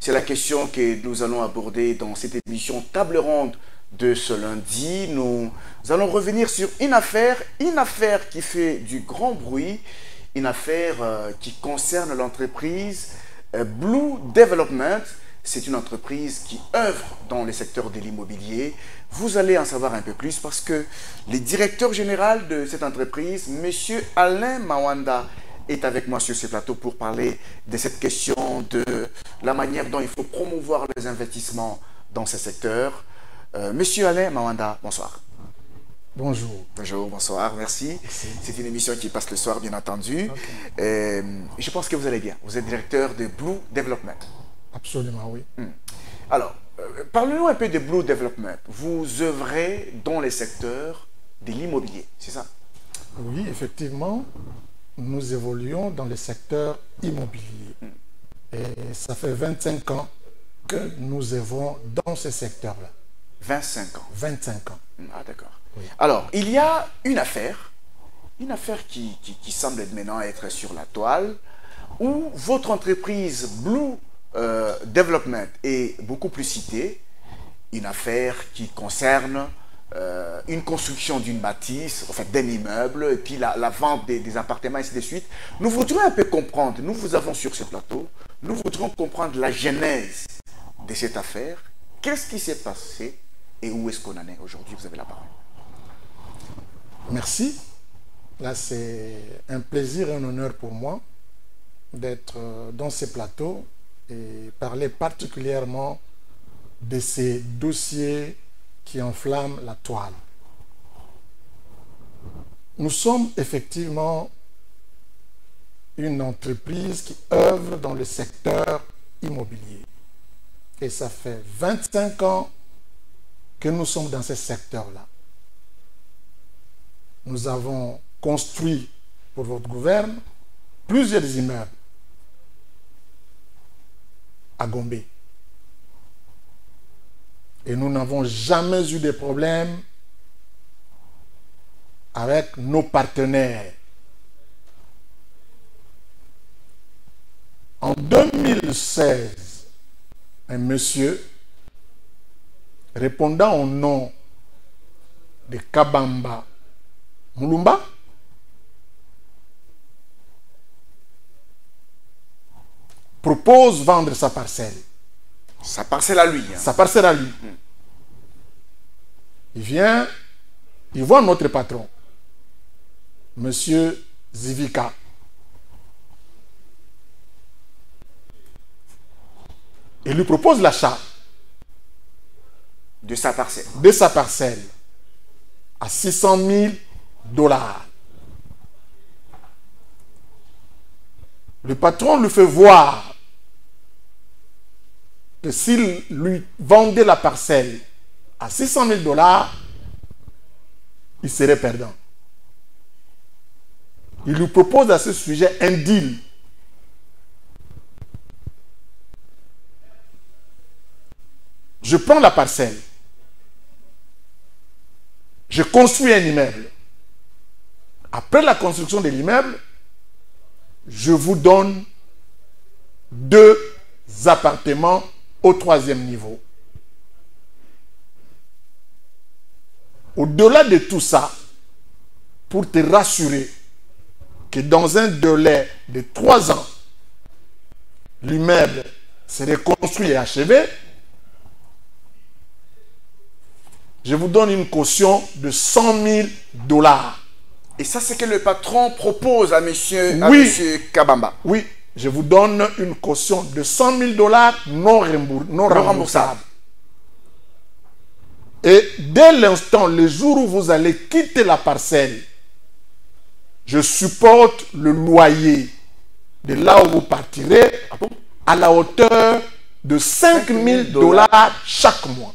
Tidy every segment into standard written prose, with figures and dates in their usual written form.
C'est la question que nous allons aborder dans cette émission Table Ronde de ce lundi. Nous allons revenir sur une affaire qui fait du grand bruit, une affaire qui concerne l'entreprise Blue Development. C'est une entreprise qui œuvre dans le secteur de l'immobilier. Vous allez en savoir un peu plus parce que le directeur général de cette entreprise, M. Alain Mawanda, est avec moi sur ce plateau pour parler de cette question, de la manière dont il faut promouvoir les investissements dans ce secteur. Monsieur Alain Mawanda, bonsoir. Bonjour. Bonjour, bonsoir, merci. C'est une émission qui passe le soir, bien entendu. Okay. Je pense que vous allez bien. Vous êtes directeur de Blue Development. Absolument, oui. Alors, parlez-nous un peu de Blue Development. Vous œuvrez dans les secteurs de l'immobilier, c'est ça? Oui, effectivement. Nous évoluons dans le secteur immobilier. Et ça fait 25 ans que nous œuvrons dans ce secteur-là. 25 ans? 25 ans. Ah, d'accord. Oui. Alors, il y a une affaire qui semble maintenant être sur la toile, où votre entreprise Blue Development est beaucoup plus citée. Une affaire qui concerne une construction d'une bâtisse, en fait d'un immeuble, et puis la vente des appartements, ainsi de suite. Nous voudrions un peu comprendre, nous vous avons sur ce plateau, nous voudrions comprendre la genèse de cette affaire. Qu'est-ce qui s'est passé et où est-ce qu'on en est aujourd'hui? Vous avez la parole. Merci. Là, c'est un plaisir et un honneur pour moi d'être dans ces plateaux et parler particulièrement de ces dossiers qui enflamment la toile. Nous sommes effectivement une entreprise qui œuvre dans le secteur immobilier. Et ça fait 25 ans que nous sommes dans ce secteur-là. Nous avons construit pour votre gouverne plusieurs immeubles à Gombe. Et nous n'avons jamais eu de problème avec nos partenaires. En 2016, un monsieur répondant au nom de Kabamba Mulumba propose vendre sa parcelle. Sa parcelle à lui. Sa parcelle à lui. Il vient, il voit notre patron, monsieur Zivika. Il lui propose l'achat de sa parcelle. De sa parcelle à $600 000. Le patron lui fait voir que s'il lui vendait la parcelle à $600 000, il serait perdant. Il lui propose à ce sujet un deal. Je prends la parcelle. Je construis un immeuble. Après la construction de l'immeuble, je vous donne 2 appartements au 3e niveau. Au-delà de tout ça, pour te rassurer que dans un délai de 3 ans, l'immeuble serait construit et achevé, je vous donne une caution de $100 000. Et ça, c'est que le patron propose à monsieur Kabamba. Oui, je vous donne une caution de $100 000 non remboursable. Et dès l'instant, le jour où vous allez quitter la parcelle, je supporte le loyer de là où vous partirez à la hauteur de $5 000 chaque mois.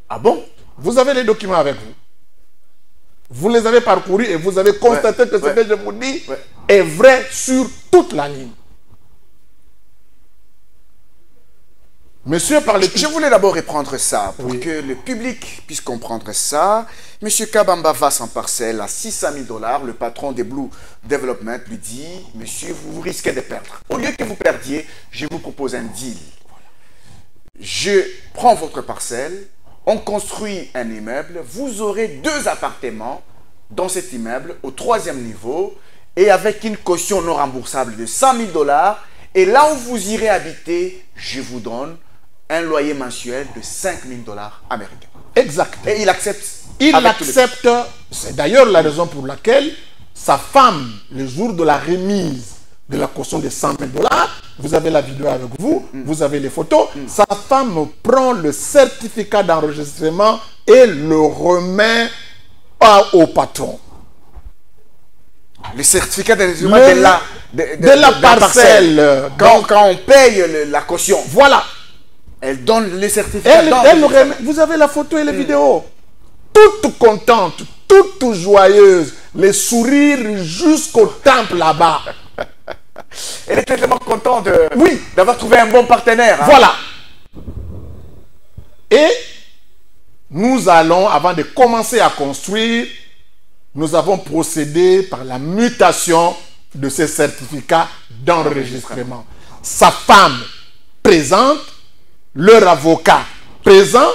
Ah bon? Vous avez les documents avec vous. Vous les avez parcourus et vous avez constaté que ce que je vous dis est vrai sur toute la ligne. Monsieur parlait... Je voulais d'abord reprendre ça pour Oui. que le public puisse comprendre ça. Monsieur Kabamba va sans parcelle à 600 000 $. Le patron des Blue Development lui dit, monsieur, vous risquez de perdre. Au lieu que vous perdiez, je vous propose un deal. Je prends votre parcelle, on construit un immeuble, vous aurez 2 appartements dans cet immeuble au 3e niveau et avec une caution non remboursable de 100 000 $. Et là où vous irez habiter, je vous donne un loyer mensuel de 5 000 $ américains. Exact. Et il accepte. Il avec tous les- accepte, c'est d'ailleurs la raison pour laquelle sa femme, le jour de la remise de la caution de 100 000 $, vous avez la vidéo avec vous, vous avez les photos, sa femme prend le certificat d'enregistrement et le remet au patron. Le certificat de De la parcelle. Quand on paye la caution, Voilà. elle donne le certificat Elle vous avez la photo et les vidéos. Toute contente, toute joyeuse, les sourires jusqu'au temple là-bas. Elle était tellement contente Oui. d'avoir trouvé un bon partenaire. Hein. Voilà. Et nous allons, avant de commencer à construire, nous avons procédé par la mutation de ces certificats d'enregistrement. Sa femme présente, leur avocat présent,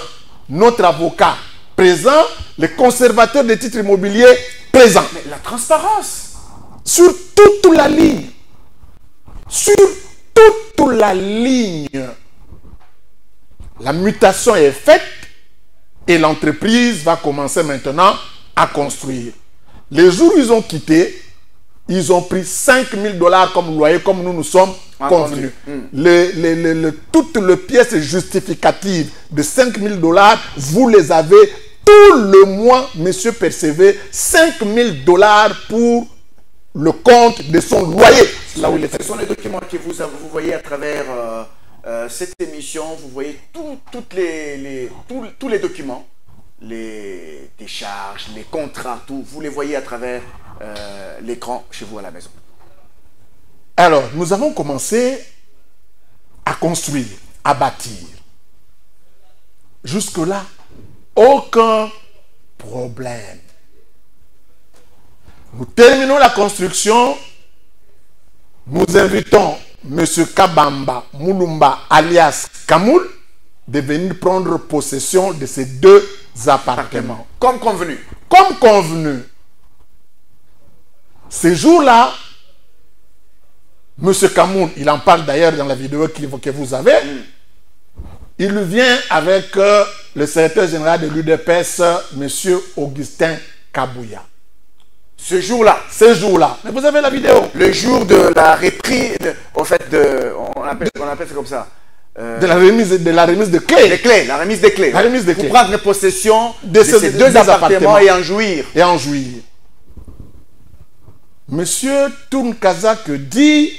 notre avocat présent, le conservateur des titres immobiliers présent. Mais la transparence. Sur toute la ligne. Sur toute la ligne. La mutation est faite et l'entreprise va commencer maintenant à construire. Les jours où ils ont quitté, ils ont pris 5 000 $ comme loyer, comme nous sommes convenus. Toutes les pièces justificatives de 5 000 $, vous les avez tout le mois, monsieur percevez 5 000 $ pour le compte de son loyer. Là où il est fait. Ce sont les documents que vous voyez à travers cette émission. Vous voyez tous les documents, les décharges, les contrats, tout. Vous les voyez à travers l'écran chez vous à la maison. Alors, nous avons commencé à construire, à bâtir. Jusque-là, aucun problème. Nous terminons la construction. Nous invitons M. Kabamba Mulumba alias Kamoul de venir prendre possession de ces 2 appartements. Comme convenu. Comme convenu. Ces jours-là, M. Kamoul, il en parle d'ailleurs dans la vidéo que vous avez, il vient avec le secrétaire général de l'UDPS, M. Augustin Kabouya. Ce jour-là. Ce jour-là. Mais vous avez la vidéo. Le jour de la reprise, au fait, on appelle ça comme ça. De la remise de clés. Les clés, la remise des clés. La remise des pour clés. prendre possession de ces 2 appartements et en jouir. Et en jouir. Monsieur Tournkazak dit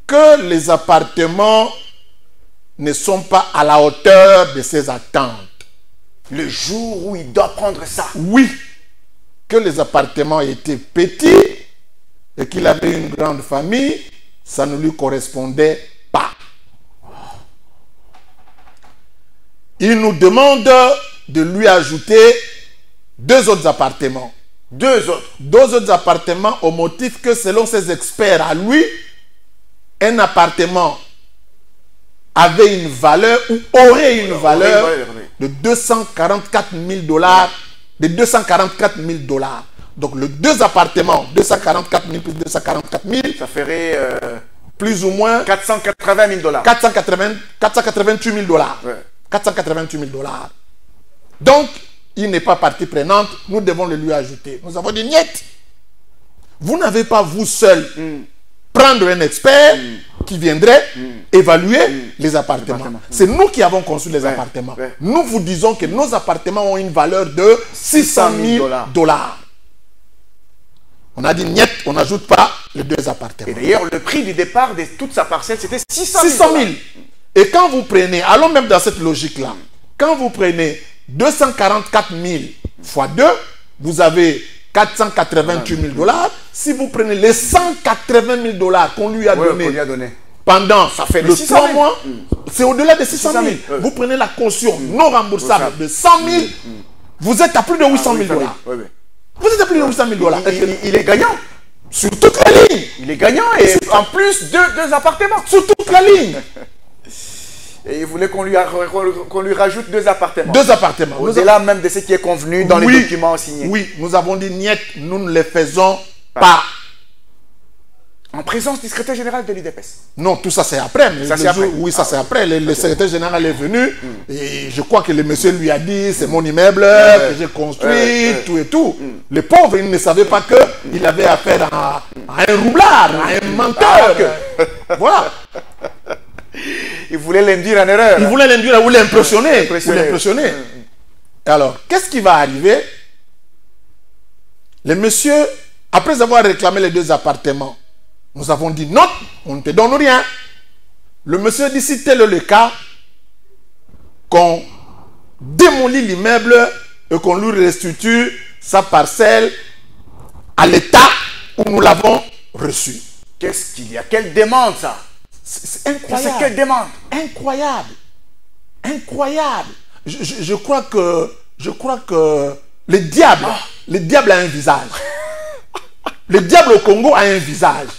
que les appartements ne sont pas à la hauteur de ses attentes. Le jour où il doit prendre ça. Oui, que les appartements étaient petits et qu'il avait une grande famille, ça ne lui correspondait pas. Il nous demande de lui ajouter 2 autres appartements. 2 autres. 2 autres appartements au motif que selon ses experts à lui, un appartement avait une valeur ou aurait une valeur de 244 000 $, de 244 000 $. Donc les 2 appartements, 244 000 plus 244 000, Ça ferait plus ou moins 480 000 $. 488 000 $. Ouais. 488 000 $. Donc, il n'est pas partie prenante, nous devons le lui ajouter. Nous avons dit, niet, vous n'avez pas vous seul prendre un expert qui viendrait évaluer les appartements. C'est nous qui avons conçu les appartements. Ouais. Nous vous disons que nos appartements ont une valeur de 600 000 $. On a dit, niet, on n'ajoute pas les 2 appartements. Et d'ailleurs, le prix du départ de toute sa parcelle, c'était 600 000 $. Et quand vous prenez, allons même dans cette logique-là, quand vous prenez 244 000 fois 2, vous avez 488 000 $. Si vous prenez les 180 000 $ qu'on lui a donné pendant Ça fait le 600 3 000. mois, c'est au-delà de 600 000. 600 000. Vous prenez la caution non remboursable de 100 000, vous êtes à plus de 800 000 dollars. Oui, oui. Vous êtes à plus de 800 000 dollars. Il est gagnant. Sur toute la ligne. Il est gagnant et en plus deux appartements. Sur toute la ligne. Et il voulait qu'on lui rajoute 2 appartements. 2 appartements. Au-delà même de ce qui est convenu dans les documents signés. Oui, nous avons dit niet, nous ne les faisons pas. En présence du secrétaire général de l'UDPS. Non, tout ça c'est après. Mais ça c'est après. Oui, ça c'est après. Le secrétaire général est venu et je crois que le monsieur lui a dit c'est mon immeuble que j'ai construit, tout et tout. Le pauvre, il ne savait pas qu'il avait affaire à un roublard, à un menteur. Voilà. Il voulait l'induire en erreur. Il voulait l'induire ou l'impressionner. Alors, qu'est-ce qui va arriver? Le monsieur, après avoir réclamé les 2 appartements, nous avons dit non, on ne te donne rien. Le monsieur dit si tel est le cas, qu'on démolit l'immeuble et qu'on lui restitue sa parcelle à l'état où nous l'avons reçu. Qu'est-ce qu'il y a? Quelle demande ça? C'est incroyable. C'est quelle demande? Incroyable. Incroyable. Je crois que le diable a un visage. Le diable au Congo a un visage.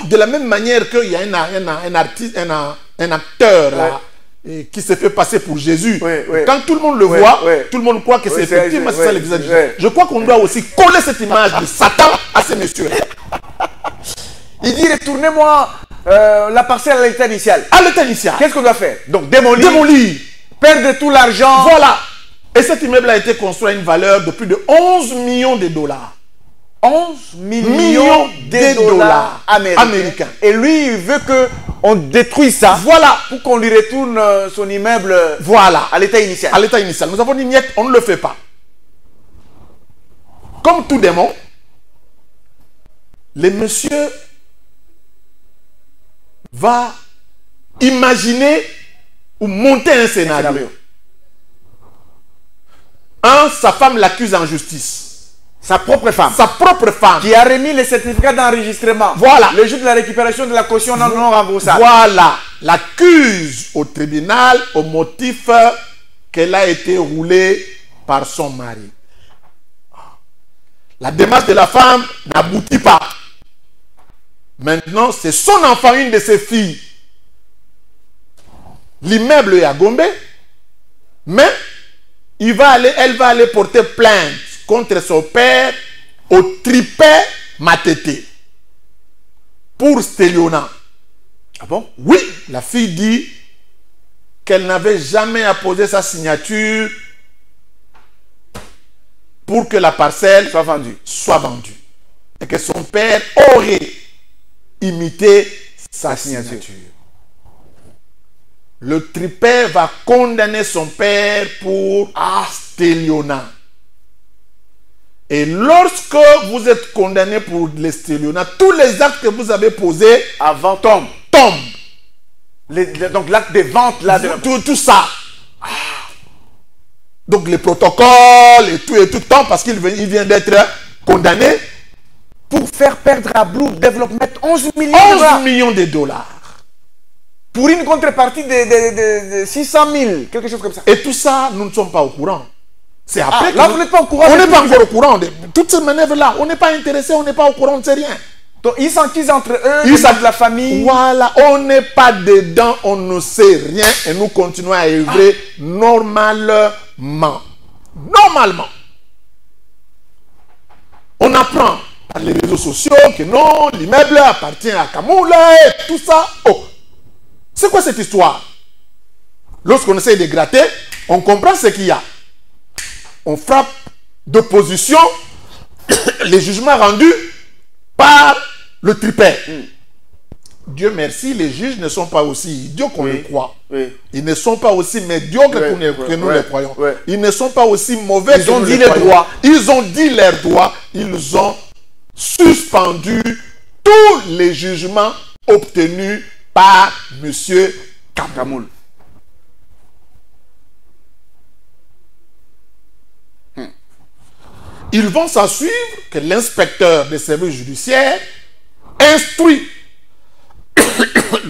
De la même manière qu'il y a un artiste, un acteur là, qui se fait passer pour Jésus. Quand tout le monde le voit, tout le monde croit que c'est effectivement ça le visage de Jésus. Je crois qu'on doit aussi coller cette image de Satan à ces messieurs-là. Il dit retournez-moi la parcelle à l'état initial. À l'état initial. Qu'est-ce qu'on doit faire? Donc démolir. Perdre tout l'argent. Voilà. Et cet immeuble a été construit à une valeur de plus de 11 millions de dollars. 11 millions de dollars américains. Et lui, il veut qu'on détruise ça. Voilà. Pour qu'on lui retourne son immeuble. Voilà. À l'état initial. À l'état initial. Nous avons dit, niet, on ne le fait pas. Comme tout démon, le monsieur va imaginer ou monter un scénario. Sa femme l'accuse en justice. Sa propre femme. Sa propre femme. Qui a remis les certificats d'enregistrement. Voilà. Le jour de la récupération de la caution non remboursable. Voilà. L'accuse au tribunal au motif qu'elle a été roulée par son mari. La démarche de la femme n'aboutit pas. Maintenant, c'est son enfant, une de ses filles. L'immeuble est à Gombe, mais elle va aller porter plainte contre son père au tripet Matete pour Stéliona. Ah bon? Oui, la fille dit qu'elle n'avait jamais apposé sa signature pour que la parcelle soit vendue. Et que son père aurait imité sa signature. Le tripet va condamner son père pour Stéliona. Et lorsque vous êtes condamné pour les Stéliona, tous les actes que vous avez posés avant tombent. Donc l'acte de vente là, tout ça. Donc les protocoles et tout temps, parce qu'il vient d'être condamné pour faire perdre à Blue Development 11 millions de dollars. Pour une contrepartie de 600 000, quelque chose comme ça. Et tout ça, nous ne sommes pas au courant. C'est après là, vous n'êtes pas au courant. On n'est pas encore au courant de toutes ces manœuvres-là. On n'est pas intéressé, on n'est pas au courant, on ne sait rien. Donc, ils s'enquisent entre eux, ils sont de la famille. Voilà, on n'est pas dedans, on ne sait rien et nous continuons à œuvrer normalement. Normalement. On apprend par les réseaux sociaux que non, l'immeuble appartient à Kamoula et tout ça. Oh, c'est quoi cette histoire? Lorsqu'on essaie de gratter, on comprend ce qu'il y a. On frappe d'opposition les jugements rendus par le tripet. Dieu merci, les juges ne sont pas aussi idiots qu'on le croit. Ils ne sont pas aussi médiocres que nous les croyons. Ils ne sont pas aussi mauvais que nous les croyons. Ils ont dit leurs droits. Ils ont suspendu tous les jugements obtenus par M. Kamoul. Ils vont s'en suivre que l'inspecteur des services judiciaires instruit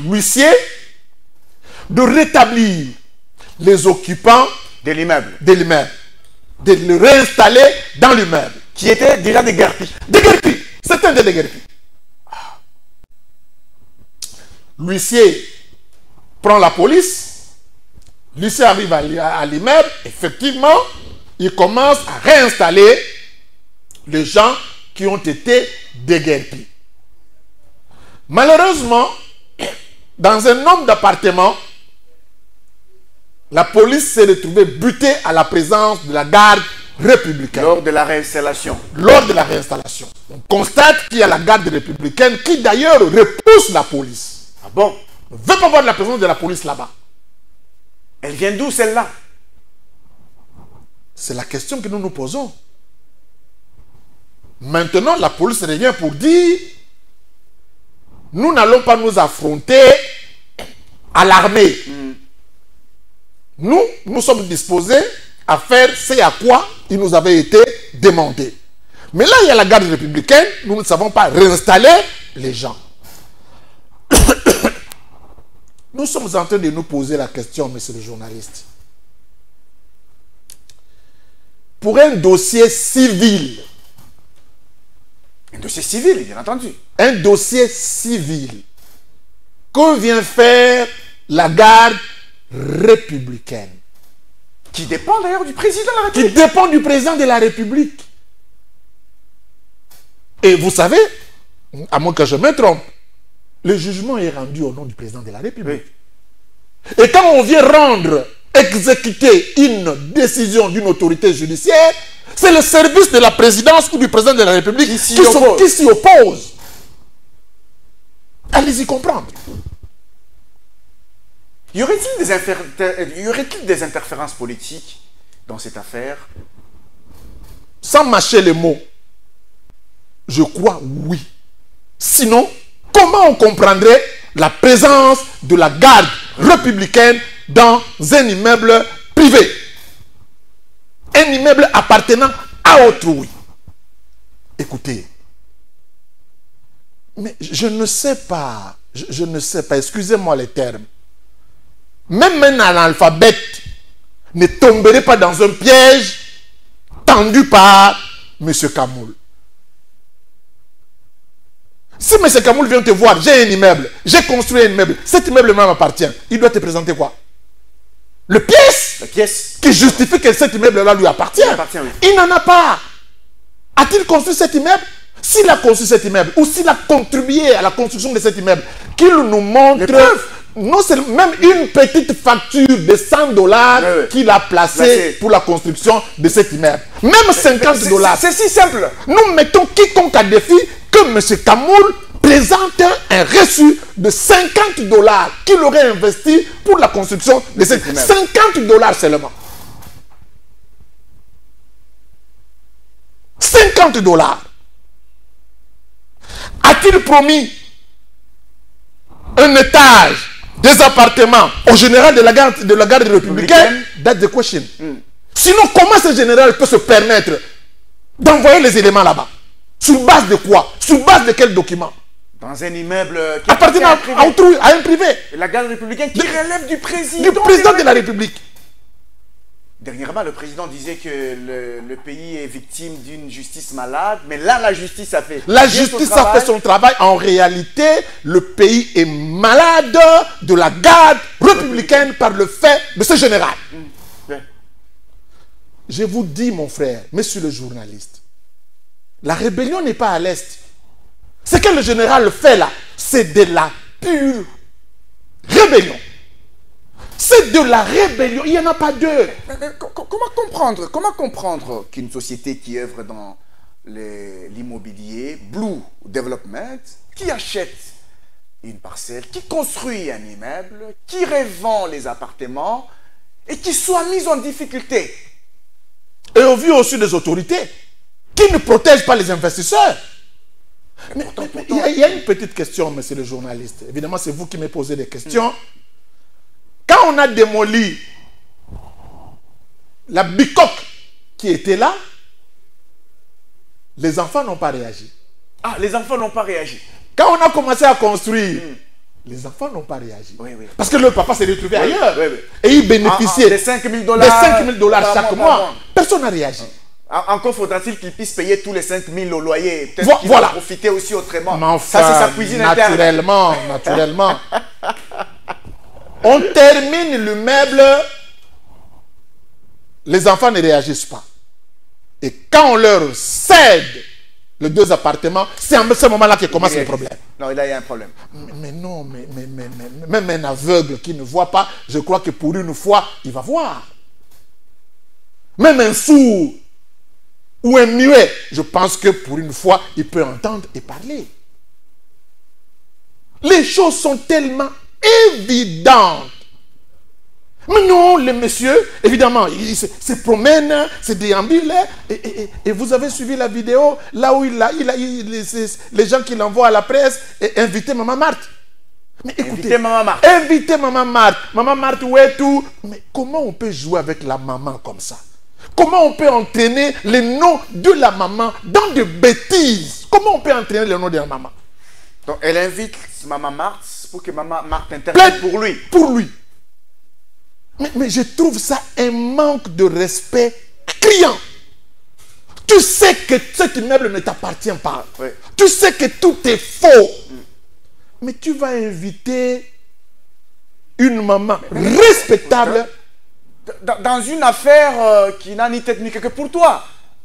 l'huissier de rétablir les occupants De l'immeuble. de l'immeuble, de le réinstaller dans l'immeuble. Qui était déjà déguerpi. Déguerpi. C'est un déguerpi. L'huissier prend la police. L'huissier arrive à l'immeuble. Effectivement, il commence à réinstaller les gens qui ont été déguerpis. Malheureusement, dans un nombre d'appartements, la police s'est retrouvée butée à la présence de la garde républicaine. Lors de la réinstallation. Lors de la réinstallation, on constate qu'il y a la garde républicaine qui d'ailleurs repousse la police. Ah bon? On ne veut pas voir la présence de la police là-bas. Elle vient d'où celle-là? C'est la question que nous nous posons. Maintenant, la police revient pour dire nous n'allons pas nous affronter à l'armée. Nous sommes disposés à faire ce à quoi il nous avait été demandé. Mais là, il y a la garde républicaine, nous ne savons pas réinstaller les gens. Nous sommes en train de nous poser la question, monsieur le journaliste. Pour un dossier civil, Un dossier civil, bien entendu. un dossier civil, que vient faire la garde républicaine? Qui dépend d'ailleurs du président de la Qui République. dépend du président de la République. Et vous savez, à moins que je me trompe, le jugement est rendu au nom du président de la République. Oui. Et quand on vient rendre, exécuter une décision d'une autorité judiciaire, c'est le service de la présidence ou du président de la République Qui s'y oppose. qui s'y oppose. Allez-y comprendre. Y aurait-il des interférences politiques dans cette affaire? Sans mâcher les mots, je crois oui. Sinon, comment on comprendrait la présence de la garde républicaine dans un immeuble privé? Un immeuble appartenant à autrui. Écoutez, mais je ne sais pas, je ne sais pas, excusez-moi les termes. Même un analphabète ne tomberait pas dans un piège tendu par M. Kamoul. Si M. Kamoul vient te voir, j'ai un immeuble, j'ai construit un immeuble, cet immeuble m'appartient, il doit te présenter quoi? Le pièce La pièce. qui justifie que cet immeuble-là lui appartient. Oui. Il n'en a pas. A-t-il construit cet immeuble? S'il a construit cet immeuble ou s'il a contribué à la construction de cet immeuble, qu'il nous montre Les preuves. non seulement même une petite facture de 100 dollars Oui. qu'il a placée Placé. pour la construction de cet immeuble. Même 50 dollars. C'est si simple. Nous mettons quiconque à défi que M. Kamoul présente un reçu de 50 dollars qu'il aurait investi pour la construction de cet immeuble. 50 dollars seulement. 50 dollars. A-t-il promis un étage des appartements au général de la garde républicaine? That's the question. Sinon, comment ce général peut se permettre d'envoyer les éléments là-bas? Sur base de quoi? Sur base de quel document? Dans un immeuble qui appartenant à autrui, à un privé. La garde républicaine qui relève du président. Du président de la République. Dernièrement, le président disait que le pays est victime d'une justice malade, mais là, la justice a fait. La justice a fait son travail. En réalité, le pays est malade de la garde républicaine par le fait de ce général. Je vous dis, mon frère, monsieur le journaliste, la rébellion n'est pas à l'Est. Ce que le général fait là, c'est de la pure rébellion. C'est de la rébellion. Il n'y en a pas deux. Comment comprendre qu'une société qui œuvre dans l'immobilier, Blue Development, qui achète une parcelle, qui construit un immeuble, qui revend les appartements et qui soit mise en difficulté? Et au vu aussi des autorités qui ne protègent pas les investisseurs. Mais il y a une petite question, monsieur le journaliste. Évidemment, c'est vous qui me posez des questions. Quand on a démoli la bicoque qui était là, les enfants n'ont pas réagi. Ah, les enfants n'ont pas réagi. Quand on a commencé à construire Les enfants n'ont pas réagi. Oui, oui. Parce que leur papa s'est retrouvé ailleurs. Oui, oui. Et il bénéficiait des 5 000 des 5 000 dollars chaque mois. Personne n'a réagi. Encore faudra-t-il qu'il puisse payer tous les 5 000 au loyer. Peut-être qu'il voilà. va profiter aussi autrement. Mais enfin, ça, c'est sa cuisine naturellement, interne. naturellement. On termine le meuble, les enfants ne réagissent pas. Et quand on leur cède les 2 appartements, c'est à ce moment-là que commence le problème. Non, là, il y a un problème. Mais non, même un aveugle qui ne voit pas, je crois que pour une fois, il va voir. Même un sourd ou un muet, je pense que pour une fois, il peut entendre et parler. Les choses sont tellement évidentes. Mais non, le monsieur, évidemment, il se promène, se déambule. Et vous avez suivi la vidéo, là où les gens qui l'envoient à la presse, et inviter Maman Marthe. Mais écoutez, inviter Maman Marthe. Inviter Maman Marthe. Maman Marthe, où est tout? Mais comment on peut jouer avec la maman comme ça? Comment on peut entraîner les noms de la maman dans des bêtises? Comment on peut entraîner le nom de la maman? Donc, elle invite Maman Marthe pour que Maman Marthe intervienne pour lui. Pour lui. Mais je trouve ça un manque de respect criant. Tu sais que cet immeuble ne t'appartient pas. Oui. Tu sais que tout est faux. Mais tu vas inviter une maman respectable dans une affaire qui n'a ni tête ni queue que pour toi,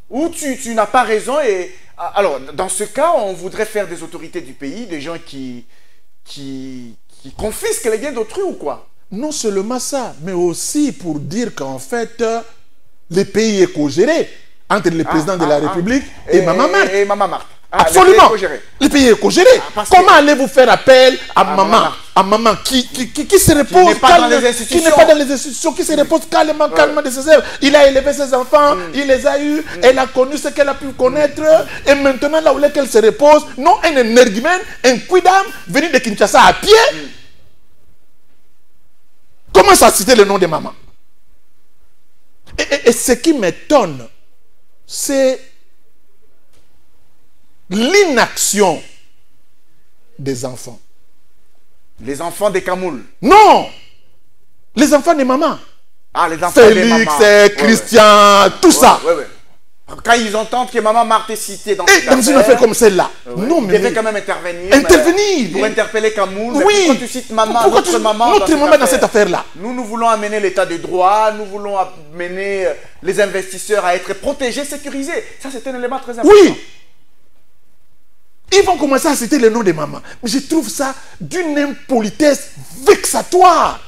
où tu n'as pas raison. Et alors, dans ce cas, on voudrait faire des autorités du pays, des gens qui confisquent les biens d'autrui ou quoi? Non seulement ça, mais aussi pour dire qu'en fait, le pays est co-géré entre le président de la République et Maman Marthe. Et Maman Marthe. Absolument. Le pays est co-géré. Comment allez-vous faire appel à maman qui se repose, qui n'est pas dans les institutions, qui se repose calmement de ses œuvres. Il a élevé ses enfants, il les a eus, elle a connu ce qu'elle a pu connaître, et maintenant là où elle se repose, non un énergumène, un quidam venu de Kinshasa à pied, commence à citer le nom de maman. Et ce qui m'étonne, c'est l'inaction des enfants. Les enfants des Camoules. Non! Les enfants de maman. Ah, les enfants Félix, de maman. Christian, tout ça. Quand ils entendent que Maman Marthe est citée dans dans une affaire comme celle-là. Non, mais ils devaient quand même intervenir. Intervenir. Pour interpeller Camoul. Oui. Pourquoi tu cites maman, Pourquoi notre maman dans cette affaire-là? Nous voulons amener l'état de droit, nous voulons amener les investisseurs à être protégés, sécurisés. Ça, c'est un élément très important. Oui. Ils vont commencer à citer le nom de maman. Mais je trouve ça d'une impolitesse vexatoire.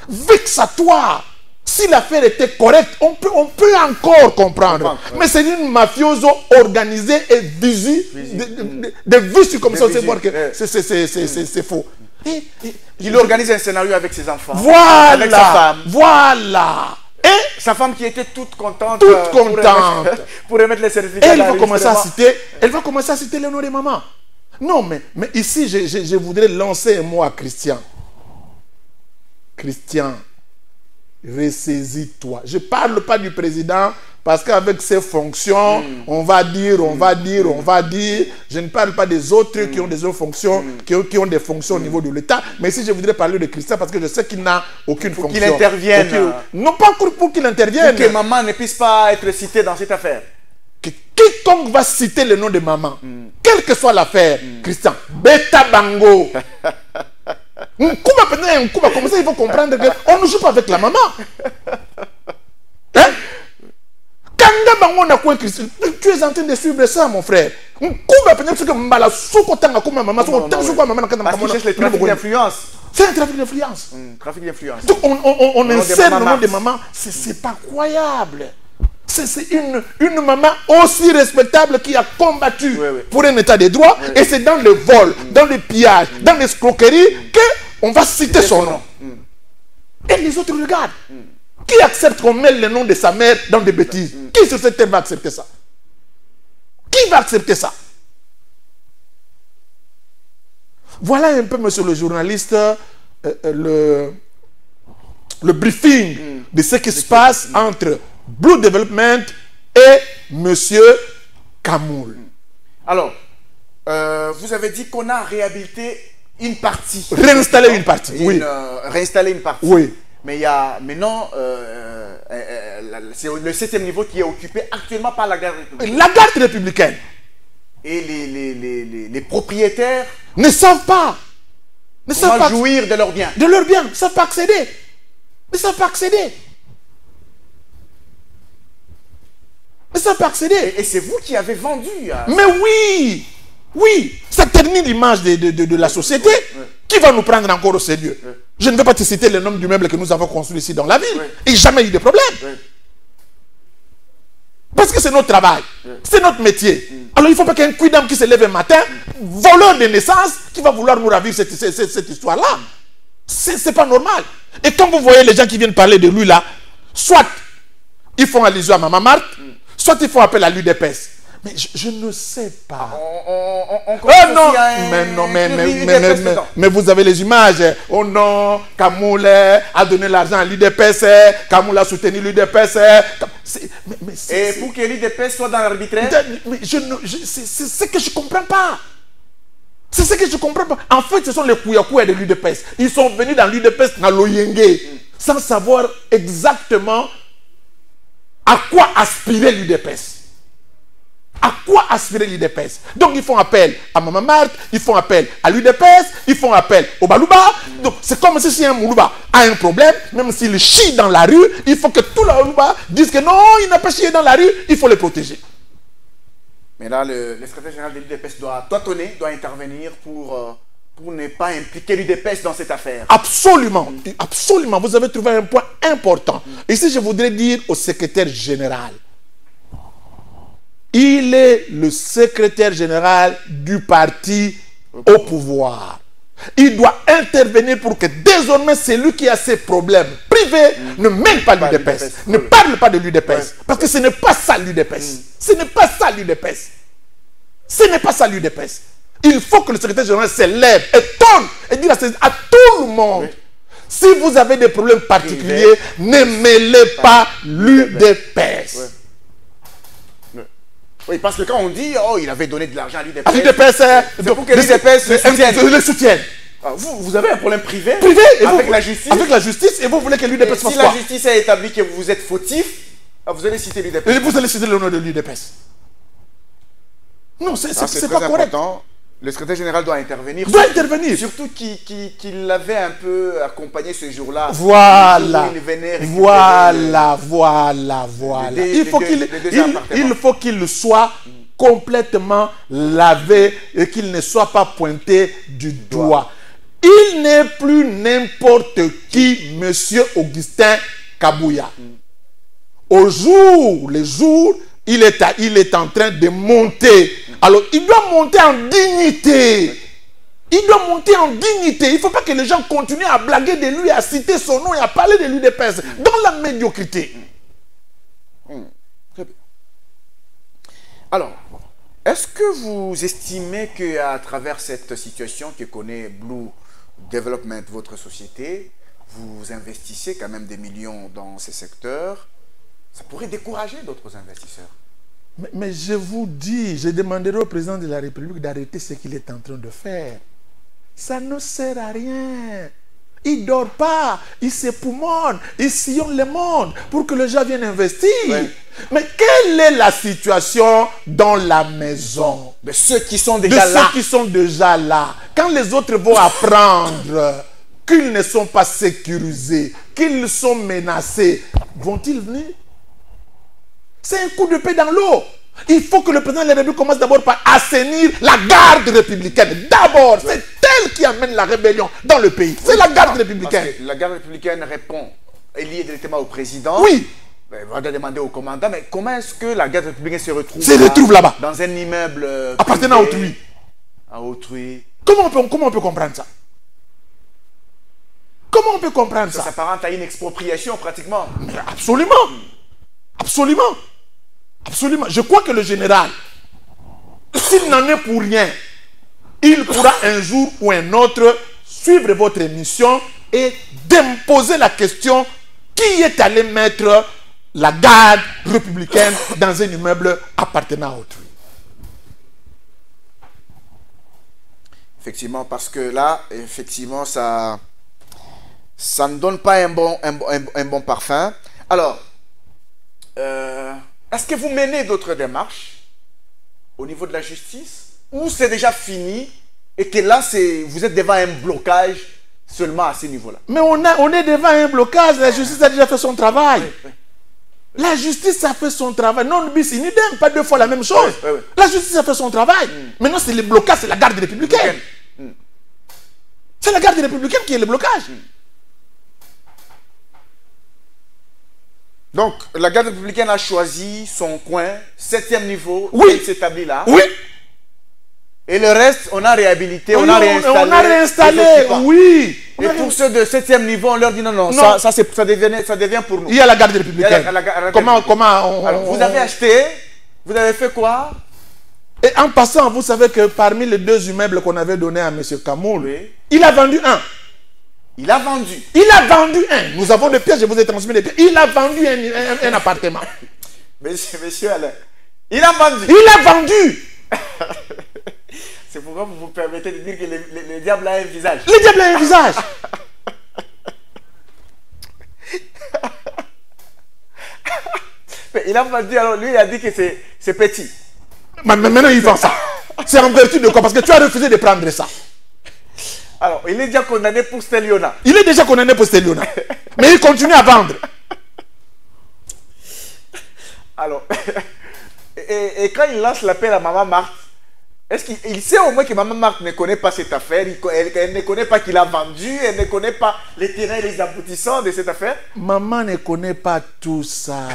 Vexatoire. Si l'affaire était correcte, on peut encore comprendre. Mais c'est une mafioso organisée et de visu comme ça, on sait voir que c'est faux. Il organise un scénario avec ses enfants. Voilà. Avec sa femme. Voilà. Et sa femme qui était toute contente. Pour remettre les certificats. Elle va commencer à citer le nom de maman. Non, mais ici, je voudrais lancer un mot à Christian. Christian, ressaisis-toi. Je ne parle pas du président parce qu'avec ses fonctions, on va dire. Je ne parle pas des autres qui ont des autres fonctions, qui ont des fonctions au niveau de l'État. Mais ici, je voudrais parler de Christian parce que je sais qu'il n'a aucune fonction. Qu'il intervienne. Non, pas pour qu'il intervienne. Pour que maman ne puisse pas être citée dans cette affaire. Que quiconque va citer le nom de maman, quelle que soit l'affaire, Christian, Beta Bango. Comme ça, il faut comprendre qu'on ne joue pas avec la maman. Hein? Tu es en train de suivre ça, mon frère. Parce qu'il cherche le trafic d'influence. C'est un trafic d'influence. Trafic d'influence. Donc on insère le nom de maman. C'est pas croyable. C'est une maman aussi respectable qui a combattu pour un état de droit. Et c'est dans le vol, dans le pillage, dans l'escroquerie qu'on va citer son nom. Et les autres regardent. Qui accepte qu'on mette le nom de sa mère dans des bêtises? Qui sur cette terre va accepter ça? Qui va accepter ça? Voilà un peu, monsieur le journaliste, le briefing de ce qui se passe entre Blue Development et monsieur Camoul. Alors, vous avez dit qu'on a réhabilité une partie. Réinstaller une partie, oui. Réinstaller une partie. Oui. Mais il y a maintenant, c'est le 7e niveau qui est occupé actuellement par la garde républicaine. La garde républicaine. Et les propriétaires ne savent pas. Ne savent pas jouir de leurs biens. De leurs biens. Ne savent pas accéder. Ne savent pas accéder. Ne savent pas accéder. Et c'est vous qui avez vendu. Mais oui. Oui. Ça termine l'image de la société. Qui va nous prendre encore au sérieux? Je ne vais pas te citer le nom du meuble que nous avons construit ici dans la ville. Il n'y a jamais eu de problème. Parce que c'est notre travail. C'est notre métier. Alors il ne faut pas qu'il y ait un quidam qui se lève un matin, voleur de naissance, qui va vouloir nous ravir cette histoire-là. C'est pas normal. Et quand vous voyez les gens qui viennent parler de lui là, soit ils font allusion à Maman Marthe, soit ils font appel à l'UDPS. Mais je ne sais pas. Non, mais vous avez les images. Oh non, Kamoul a donné l'argent à l'UDPS, Kamoul a soutenu l'UDPS. Et pour que l'UDPS soit dans l'arbitraire? C'est ce que je ne comprends pas. C'est ce que je ne comprends pas. En fait, ce sont les Kouyakoua de l'UDPS. Ils sont venus dans l'UDPS, dans l'Oyenge, sans savoir exactement à quoi aspirait l'UDPS. À quoi aspirer l'UDPS? Donc ils font appel à Maman Marthe, ils font appel à l'UDPS, ils font appel au Balouba. Donc c'est comme si un Moulouba a un problème, même s'il chie dans la rue, il faut que tout le Balouba dise que non, il n'a pas chié dans la rue, il faut le protéger. Mais là, le secrétaire général de l'UDPS doit tâtonner, doit intervenir pour ne pas impliquer l'UDPS dans cette affaire. Absolument, absolument. Vous avez trouvé un point important. Ici, je voudrais dire au secrétaire général, il est le secrétaire général du parti au pouvoir. Il doit intervenir pour que désormais celui qui a ses problèmes privés ne mêle pas l'UDPS, ne parle pas de l'UDPS. Parce que ce n'est pas ça l'UDPS. Ce n'est pas ça l'UDPS. Ce n'est pas ça l'UDPS. Il faut que le secrétaire général se lève et tourne et dire à tout le monde, si vous avez des problèmes particuliers, ne mêlez pas l'UDPS. Oui, parce que quand on dit, oh, il avait donné de l'argent à l'UDPS, c'est pour que l'UDPS le soutienne. Vous avez un problème privé, avec la justice. Avec la justice, et vous voulez que l'UDPS fasse quoi? Si la justice a établi que vous êtes fautif, vous allez citer l'UDPS. Et vous allez citer le nom de l'UDPS. Non, c'est pas correct. Important. Le secrétaire général doit intervenir. Surtout qu'il l'avait un peu accompagné ce jour-là. Voilà. Il faut qu'il soit complètement lavé et qu'il ne soit pas pointé du doigt. Il n'est plus n'importe qui, monsieur Augustin Kabouya. Les jours, il est en train de monter. Alors, il doit monter en dignité. Il doit monter en dignité. Il ne faut pas que les gens continuent à blaguer de lui, à citer son nom et à parler de l'UDPS dans la médiocrité. Très bien. Alors, est-ce que vous estimez qu'à travers cette situation que connaît Blue Development, votre société, vous investissez quand même des millions dans ces secteurs? Ça pourrait décourager d'autres investisseurs. Mais je vous dis, je demanderai au président de la République d'arrêter ce qu'il est en train de faire. Ça ne sert à rien. Il ne dort pas, il s'époumonne, il sillonne le monde pour que les gens viennent investir. Oui. Mais quelle est la situation dans la maison? De ceux qui sont déjà là. Ceux qui sont déjà là. Quand les autres vont apprendre qu'ils ne sont pas sécurisés, qu'ils sont menacés, vont-ils venir? C'est un coup de paix dans l'eau. Il faut que le président de la République commence d'abord par assainir la garde républicaine. D'abord, c'est elle qui amène la rébellion dans le pays. C'est la garde républicaine. La garde républicaine répond, est liée directement au président. Oui. On va demander au commandant, mais comment est-ce que la garde républicaine se retrouve là-bas? Dans un immeuble appartenant à autrui. À autrui. Comment on peut comprendre ça? Comment on peut comprendre ça? Ça s'apparente à une expropriation pratiquement. Absolument. Absolument. Absolument. Je crois que le général, s'il n'en est pour rien, il pourra un jour ou un autre suivre votre émission et d'imposer la question qui est allé mettre la garde républicaine dans un immeuble appartenant à autrui. Effectivement, parce que là, effectivement, ça ne donne pas un bon parfum. Alors, est-ce que vous menez d'autres démarches au niveau de la justice ou c'est déjà fini et que là, vous êtes devant un blocage seulement à ce niveau-là? Mais on est devant un blocage, la justice a déjà fait son travail. Oui, oui. La justice a fait son travail. Non, bis in idem, pas deux fois la même chose. Oui, oui. La justice a fait son travail. Maintenant, c'est le blocage, c'est la garde républicaine. C'est la garde républicaine qui est le blocage. Donc, la garde républicaine a choisi son coin, 7e niveau, Oui. qui s'établit là. Oui. Et le reste, on a réhabilité, on a réinstallé. On a réinstallé, les occupants. oui. Et pour ceux de 7e niveau, on leur dit non, non, Non. ça devient pour nous. Il y a la garde républicaine. Comment Alors, vous avez acheté, vous avez fait quoi? Et en passant, vous savez que parmi les 2 immeubles qu'on avait donnés à M. Kamoul, Oui. il a vendu un. Il a vendu. Il a vendu un. Nous avons des pièces, je vous ai transmis des pièces. Il a vendu un appartement. Monsieur Alain, il a vendu. Il a vendu. C'est pourquoi vous vous permettez de dire que le diable a un visage. Le diable a un visage. Mais il a vendu, alors lui il a dit que c'est petit. Mais maintenant il vend ça. C'est en vertu de quoi? Parce que tu as refusé de prendre ça. Alors, il est déjà condamné pour Steliona. Il est déjà condamné pour Steliona. Mais il continue à vendre. Alors, et quand il lance l'appel à Maman Marthe, est-ce qu'il sait au moins que Maman Marthe ne connaît pas cette affaire? Elle ne connaît pas qu'il a vendu, elle ne connaît pas les terrains et les aboutissants de cette affaire? Maman ne connaît pas tout ça.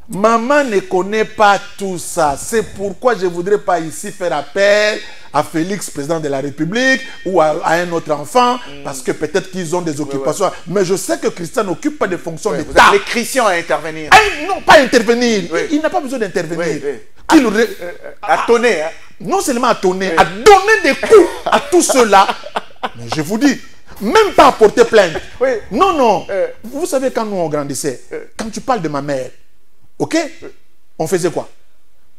Maman ne connaît pas tout ça. C'est pourquoi je ne voudrais pas ici faire appel à Félix, président de la République, ou à un autre enfant, parce que peut-être qu'ils ont des occupations. Oui, oui. Mais je sais que Christian n'occupe pas de fonctions d'État. Vous appelez Christian à intervenir. Non, pas intervenir. Oui. Il n'a pas besoin d'intervenir. Oui, oui. À tonner. Hein. Non seulement à tonner, à donner des coups à tous ceux-là. Mais je vous dis, même pas à porter plainte. Oui. Non, non. Vous savez, quand nous on grandissait, quand tu parles de ma mère, ok, on faisait quoi?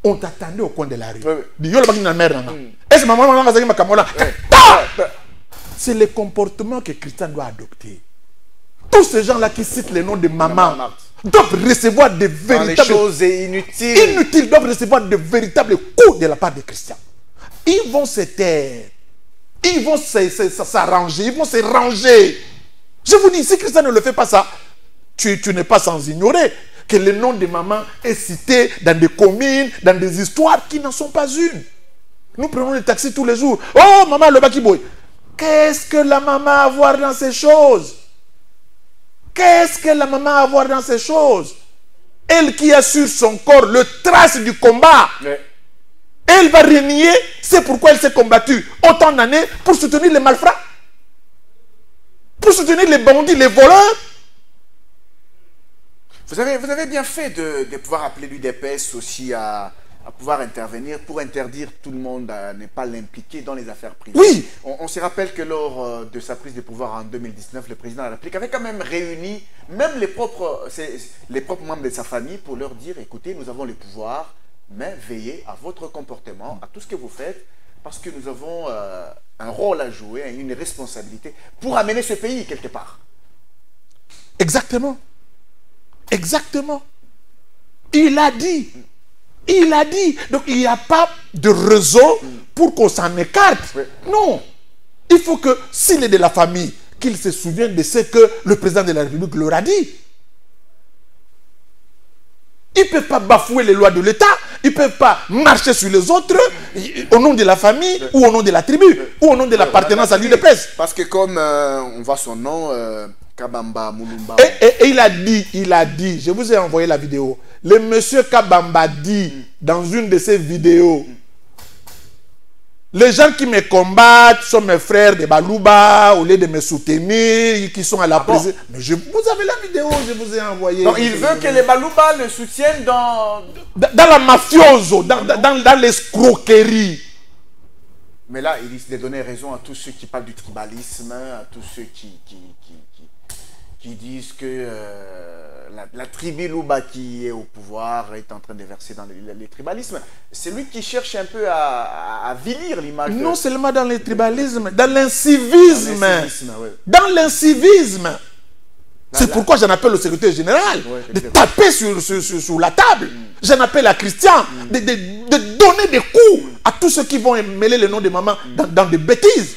On t'attendait au coin de la rue. C'est le comportement que Christian doit adopter. Tous ces gens-là qui citent le nom de maman doivent recevoir des véritables choses inutiles. Doivent recevoir de véritables coups de la part de Christian. Ils vont se taire. Ils vont s'arranger. Ils vont se ranger. Je vous dis, si Christian ne le fait pas ça, tu n'es pas sans ignorer que le nom de maman est cité dans des communes, dans des histoires qui n'en sont pas une. Nous prenons les taxis tous les jours. Oh, maman, le bakiboy. Qu'est-ce que la maman a à voir dans ces choses? Qu'est-ce que la maman a à voir dans ces choses? Elle qui a sur son corps le trace du combat. Ouais. Elle va renier, c'est pourquoi elle s'est combattue autant d'années pour soutenir les malfrats, pour soutenir les bandits, les voleurs. Vous avez bien fait de pouvoir appeler l'UDPS aussi à pouvoir intervenir pour interdire tout le monde à ne pas l'impliquer dans les affaires privées. Oui. On se rappelle que lors de sa prise de pouvoir en 2019, le président de la République avait quand même réuni même les propres membres de sa famille pour leur dire, écoutez, nous avons le pouvoir, mais veillez à votre comportement, à tout ce que vous faites, parce que nous avons un rôle à jouer, une responsabilité pour amener ce pays quelque part. Exactement. Exactement. Il a dit. Il a dit. Donc il n'y a pas de raison pour qu'on s'en écarte. Oui. Non. Il faut que, s'il est de la famille, qu'il se souvienne de ce que le président de la République leur a dit. Ils ne peuvent pas bafouer les lois de l'État. Ils ne peuvent pas marcher sur les autres au nom de la famille ou au nom de la tribu ou au nom de l'appartenance à l'UDPS. Parce que comme on voit son nom, Kabamba Mulumba. Et il a dit, je vous ai envoyé la vidéo. Le monsieur Kabamba dit dans une de ses vidéos, les gens qui me combattent sont mes frères de Balouba, au lieu de me soutenir, qui sont à la prison. Mais vous avez la vidéo, je vous ai envoyé. Donc il veut que les Balouba le soutiennent dans la mafioso, dans l'escroquerie. Mais là, il risque de donner raison à tous ceux qui parlent du tribalisme, à tous ceux qui disent que la tribu Luba qui est au pouvoir est en train de verser dans les tribalismes. C'est lui qui cherche un peu à avilir l'image. Non seulement dans les tribalismes, dans l'incivisme. Ouais. Dans l'incivisme. C'est pourquoi j'en appelle au secrétaire général de taper sur la table. J'en appelle à Christian de donner des coups à tous ceux qui vont mêler le nom de maman dans des bêtises.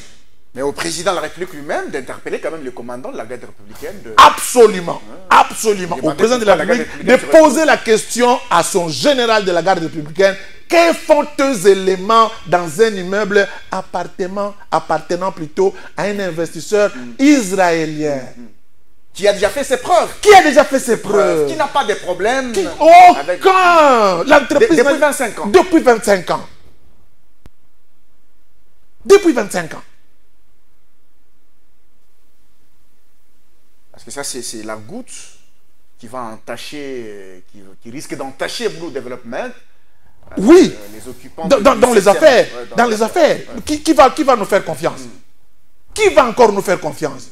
Mais au président de la République lui-même d'interpeller quand même le commandant de la garde républicaine. Absolument, absolument. Au président de la République de poser la question à son général de la garde républicaine. Que font deux éléments dans un immeuble appartenant plutôt à un investisseur israélien? Qui a déjà fait ses preuves. Qui a déjà fait ses preuves. Qui n'a pas de problème. Aucun. L'entreprise. Depuis 25 ans. Depuis 25 ans. Depuis 25 ans. Parce que ça, c'est la goutte qui va entacher, qui risque d'entacher Blue Development. Oui. Les occupants dans les affaires. Dans les affaires. Qui va nous faire confiance? Qui va encore nous faire confiance?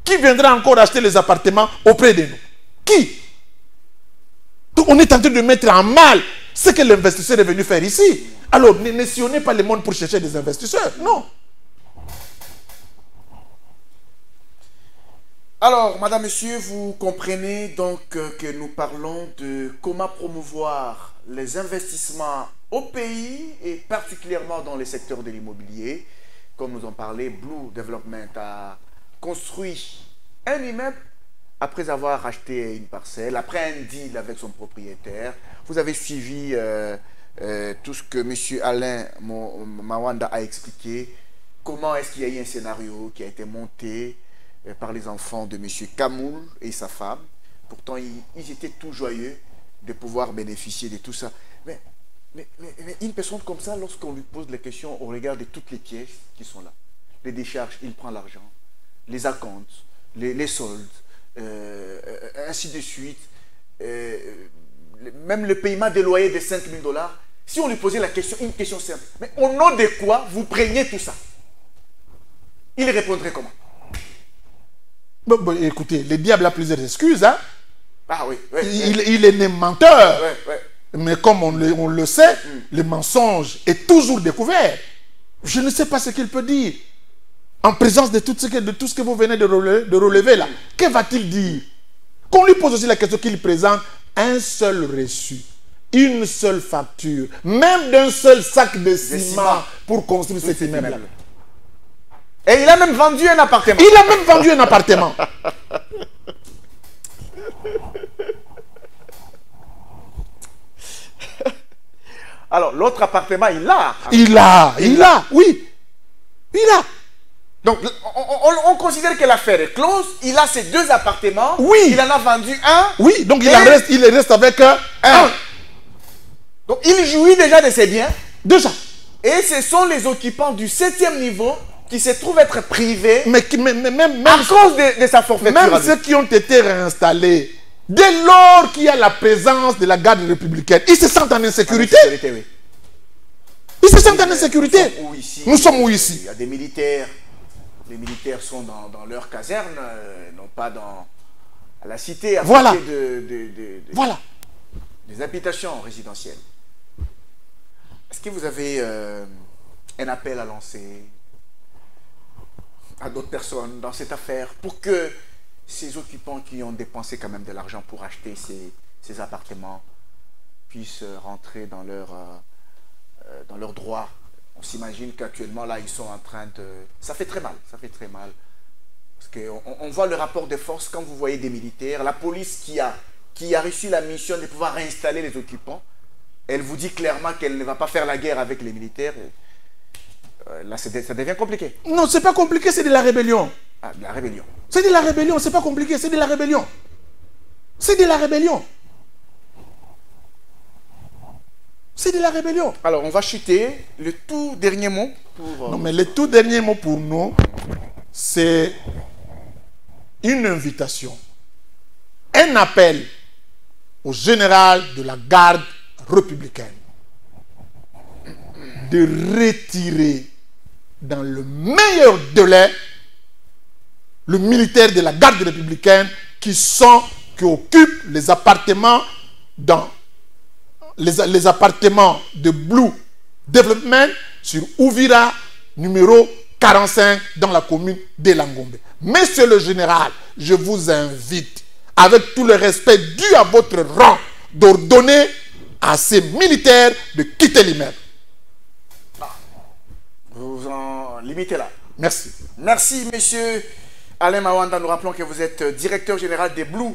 Qui viendra encore acheter les appartements auprès de nous? Qui? Donc on est en train de mettre en mal ce que l'investisseur est venu faire ici. Alors ne sillonnez pas le monde pour chercher des investisseurs. Non. Alors, madame, monsieur, vous comprenez donc que nous parlons de comment promouvoir les investissements au pays et particulièrement dans les secteurs de l'immobilier. Comme nous en parlait, Blue Development a construit un immeuble après avoir acheté une parcelle, après un deal avec son propriétaire. Vous avez suivi tout ce que M. Alain Mawanda a expliqué. Comment est-ce qu'il y a eu un scénario qui a été monté par les enfants de M. Kamoul et sa femme. Pourtant, ils étaient tout joyeux de pouvoir bénéficier de tout ça. Mais une personne comme ça, lorsqu'on lui pose les questions au regard de toutes les pièces qui sont là, les décharges, il prend l'argent, les acomptes, les soldes, ainsi de suite, même le paiement des loyers de 5 000 $, si on lui posait la question, une question simple, mais au nom de quoi vous preniez tout ça? Il répondrait comment? Bon, écoutez, le diable a plusieurs excuses. Hein? Ah oui, il est né menteur. Mais comme on le sait, le mensonge est toujours découvert. Je ne sais pas ce qu'il peut dire. En présence de tout ce que vous venez de relever là. Que va-t-il dire? Qu'on lui pose aussi la question qu'il présente un seul reçu, une seule facture, même d'un seul sac de ciment pour construire cet immeuble. Et il a même vendu un appartement. Il a même vendu un appartement. Alors, l'autre appartement, il l'a. Oui. Il a. Donc, on considère que l'affaire est close. Il a ces deux appartements. Oui. Il en a vendu un. Oui, donc il reste avec un. Donc, il jouit déjà de ses biens. Déjà. Et ce sont les occupants du 7e niveau qui se trouvent être privés même à cause de sa forfaiture. Même ceux qui ont été réinstallés, dès lors qu'il y a la présence de la garde républicaine, ils se sentent en insécurité. Oui. Ils se sentent en insécurité. Nous sommes où ici? Il y a des militaires. Les militaires sont dans leur caserne, non pas à la cité, à voilà. côté voilà. des habitations résidentielles. Est-ce que vous avez un appel à lancer à d'autres personnes dans cette affaire pour que ces occupants qui ont dépensé quand même de l'argent pour acheter ces appartements puissent rentrer dans leurs droits? On s'imagine qu'actuellement là ils sont en train de... Ça fait très mal, parce qu'on voit le rapport de force quand vous voyez des militaires, la police qui a reçu la mission de pouvoir réinstaller les occupants. Elle vous dit clairement qu'elle ne va pas faire la guerre avec les militaires. Là, ça devient compliqué. Non, c'est pas compliqué, c'est de la rébellion. Ah, de la rébellion. C'est de la rébellion, c'est pas compliqué, c'est de la rébellion. C'est de la rébellion. C'est de la rébellion. Alors, on va chuter. Le tout dernier mot pour... Non, mais le tout dernier mot pour nous, c'est une invitation. Un appel au général de la garde républicaine de retirer dans le meilleur délai le militaire de la garde républicaine qui sont qui occupent les appartements dans les appartements de Blue Development sur Ouvira, numéro 45, dans la commune de Langombe. Monsieur le général, je vous invite, avec tout le respect dû à votre rang, d'ordonner à ces militaires de quitter l'immeuble. Vous en limitez là. Merci. Merci, monsieur Alain Mawanda. Nous rappelons que vous êtes directeur général des Blue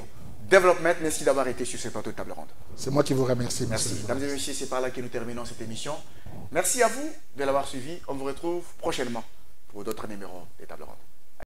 Development. Merci d'avoir été sur ce plateau de table ronde. C'est moi qui vous remercie. Merci. Mesdames et messieurs, c'est par là que nous terminons cette émission. Merci à vous de l'avoir suivi. On vous retrouve prochainement pour d'autres numéros des tables rondes.